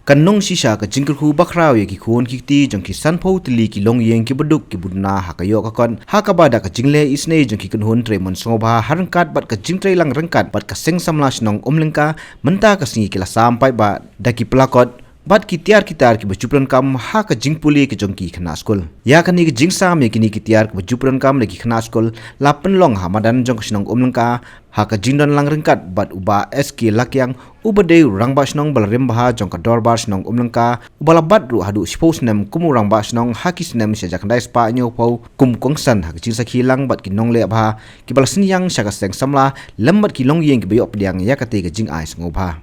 kan nong sisa ka jingkar hu bakraw ye ki khon ki ti jong ki san pho tili ki long yeng ki buduk ki budna ha ka yo ka kon ha ka bada ka jingle isne jong ki kun hon tre mon soba harangkat bat ka jingtre lang rangkat bat ka seng samla snong omlengka menta ka singi kila sampai ba daki pelakot bat ki tiar kitar ki bajupran kam ha ka jingpuli ki jongki khana skol ya kani ki jingsam ye kini ki tiar ki bajupran kam le ki khana skol lapen long hamadan jong snong omlengka ha ka jingdon lang rengkat bat uba sk lakyang ubade rangba snong balrem baha jong ka dorbar snong omlengka ubala bat ru hadu spos nem kumu rangba snong hakis nem se jakandai spa nyo pau kum kongsan ha ki jingsa khilang bat ki nong le bha ki balsin yang saka seng samla lembat ki long yeng ki bayop diang ya kate ka jing ai sngoba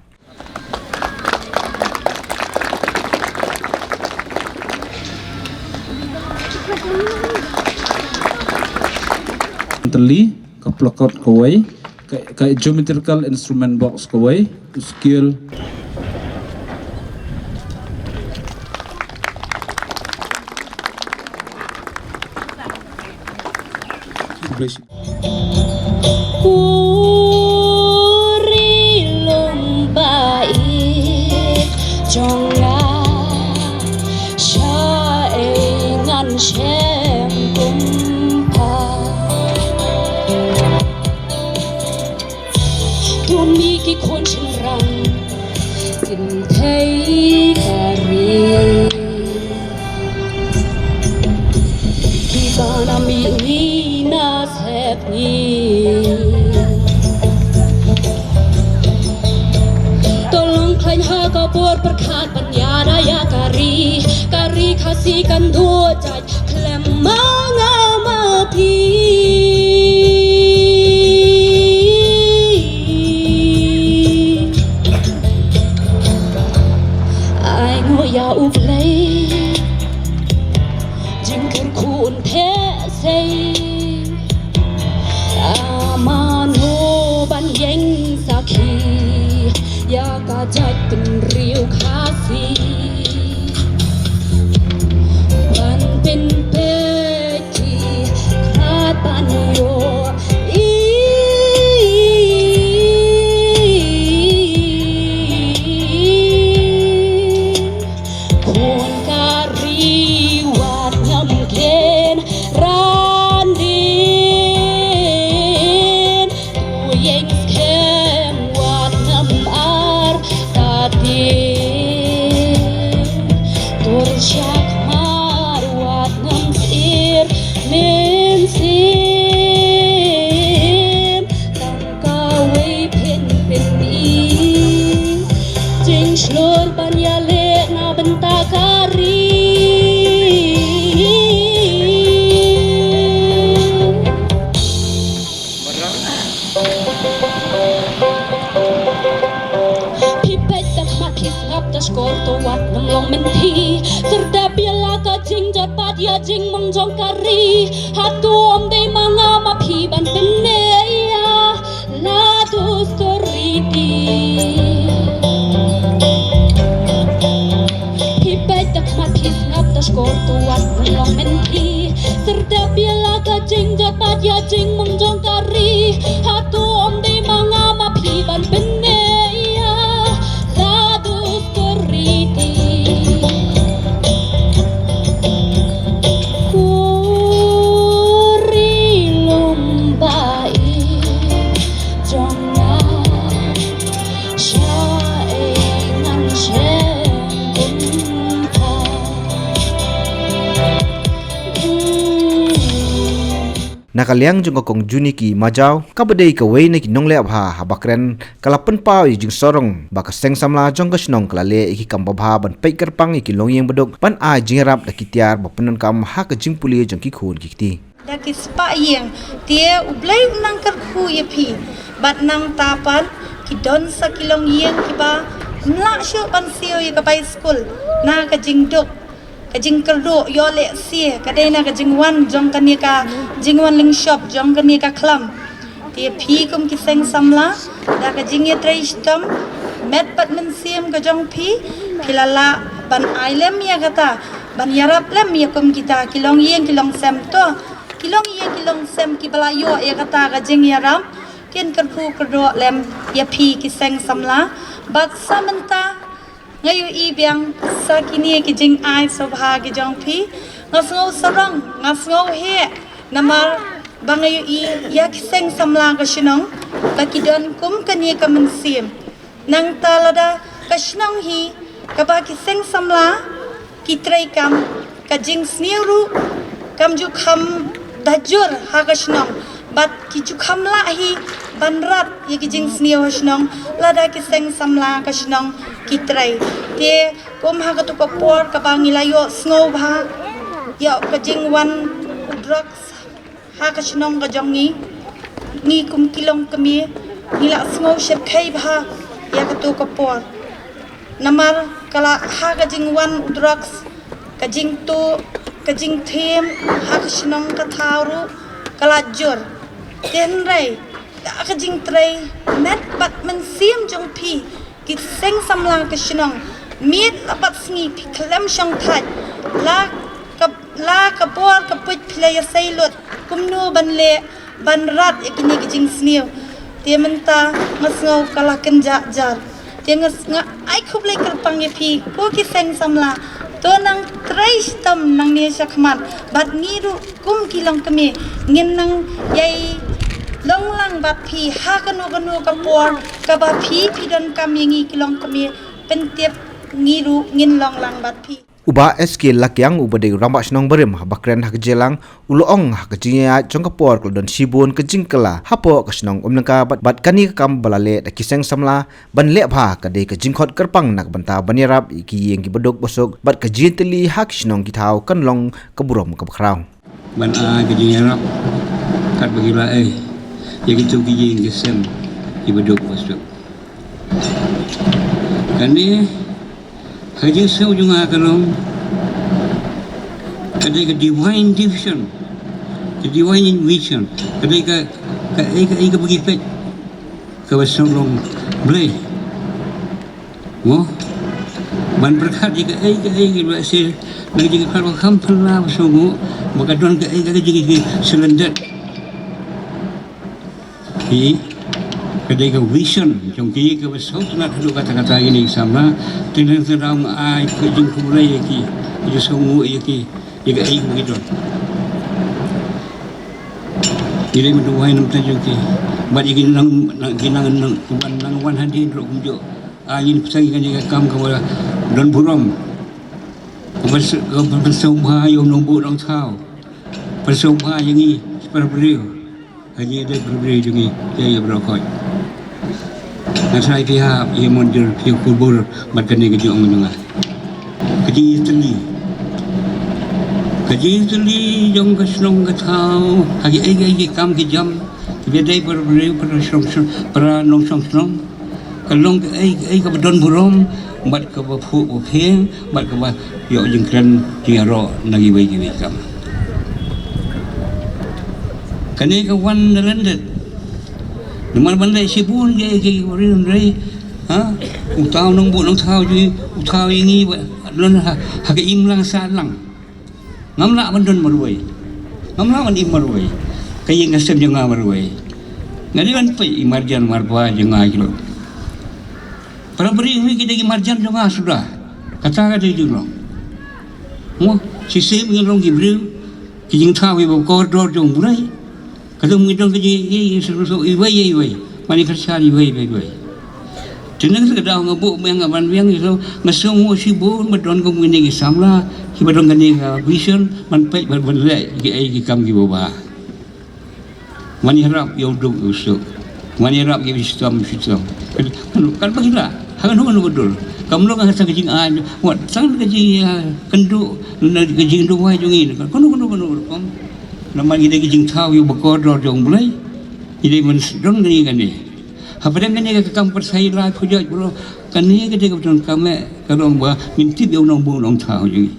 Tali ka plakot kawai ka geometrical instrument box kawai skill ki khôn chân răng tìm thấy cà ri khi ta nằm nghĩ na xẹp ni tôi lung khai ha ka bor perkhat panya daya kari kasih kan dua jai klem manga mati ya uk lấy jing kun kun thế say amano ban yeng sakhi ya ka jat tin riu khasi ban pin pe ki khat ban yo jing mong jong kari hatum de manga ma phi ban penne ya la tu story ti hi pai tak ma phis ngap ta skor tu wat long men thi serda biala ka jing jot pat ya jing mong jong kari hatum de manga ma phi ban penne ya la tu story ti nakaliang jong kong juni ki majau kabadei ka wei na ki nongle abha habakren kalapen pau jing sorong baka seng samla jong ka snong klale ki kambabha ban pei kerpang ki longyeng bedok pan a jingrap da kitiar bapenon kam ha ka jing puli jong ki khun ki ti da ki spa yeng tie ublai nang kar khu ye phi bat nang tapan ki don sa ki longyeng ki ba na sho ban sio ye ka pai school na ka jing dok ka jing kerdo yo le sie ka dei na ka jing wan jong ka ni ka jing wan ling shop jong ka ni ka klam ti phi kum ki seng samla da ka jing ye trai stom met pat men siem ka jong phi philala ban ailem ya kata ban yarap lem ya kum kita kilong yeng kilong sem to kilong yeng kilong sem ki bala yo ya kata ka jing yaram ken kerdu kerdo lem ya phi ki seng samla bat samenta ngayu i biang sakini ki jing ai sobha ki jong phi ngasngau sarang ngasngau he namar bangayu i yak seng samlang ka shinong ka kidon kum kani ka mensim nang talada ka shinong hi ka ba ki seng samla ki trai kam ka jing sniru kam ju kham dajur ha ka shinong bat ki ju kham la hi banrat ye ki jing sniu shinong lada ki seng samla ka shinong ki trai te kum ha ka tu ka por ka ba ngilayo sngo bha ya ka jing wan drugs ha ka shinong ka jongi ni kum kilong kami nila sngo shep khai bha ya ka tu ka por namar kala ha ka jing wan drugs ka jing tu ka jing them ha ka shinong ka thauru kala jur ten rai ka jing trai met bat men sim jong pi ki seng samlang ka shinong mit lapat sngi pi klem shong thai la ka por ka put play sailut kumno banle banrat ekini ki jing sniu te menta ngasngau kala kenja jar te nga ai khublai kerpang ye pi ko ki seng samla to nang trai stam nang ne shakman bat niru kum kilong kami ngin nang yai long lang bat phi ha kanu ka por ka ba phi don kam yangi kilong kami pentep ngiru ngin long lang bat phi uba SK lakyang ubade rambak snong berem bakren hak jelang uloong hak jinya jongkapor klodon sibun ke jingkala hapo ke snong umnaka bat kani kam balale da kiseng samla ban le bha ka de ke jingkhot kerpang nak banta banirap ki yeng ki bedok bosok bat ke jinteli hak snong ki thau kan long keburom ke bakrau ban a ke jinya rap kat bagila ya gitu ki yeng ke sem ki bedok bosok kani Kajian saya juga kalau ada ke divine division, ke divine vision, ada ke bagi pet, ke wasalong boleh, ban berkat jika berhasil, lagi jika kalau kampung lah wasalong, maka don ke jika selendat, kedai ke vision trong kí ke besok tu nak duduk kata-kata ini sama dengan terang ai ke jingku mulai ki je semua ki jika ai begitu jadi menduai nam tajuk ki bad ingin nang wan hadi duk kunjuk ingin pesan kan jika kam ke don burom bersama yom nombor dong thau bersama yang ni seperti hanya ada berbeza jungi dia berokok Nasai pihak ia mundur pihak kubur makan ni kejauh menengah. Kaji teli jong keslong ketau hagi kam kejam biadai berberi para nong song kalong ke bedon burom bat ke bafu bapeng bat ke ba yo jengkran jingaro nagi bagi kam. Kani ke wan dalandet Naman bandai sibun ke orang rai, utau nong bu nong thau je, utau ini lon hak imlang salang, ngamla bandon marwai, ngamla ban imarwai, kaya ngasem jenga marwai, ngadi ban pai marjan marba jenga kilo. Para beri ini kita marjan jenga sudah, kata kata itu loh, sisi mungkin long gibril, kijing thau ibu koridor jong bulai. Kalau mungkin kerja sesuatu iway mani kerja iway jeneng sekedar ngabuk mengaban biang itu ngasong sibun bedon kau mungkin ini samla si bedon kani vision manpai berbelai ki kam ki bawah mani harap yang duk usuk mani harap ki sistem kan bagilah hangan betul kamu lo kan sang kecing an wat sang kecing kendu kecing duai jungi kono nama kita kecing tahu yang berkodor jong mulai ini mendong ni kan ni apa dengan ni kita percaya lah puja bro kan ni kita betul kami kalau bah minti dia orang tahu jadi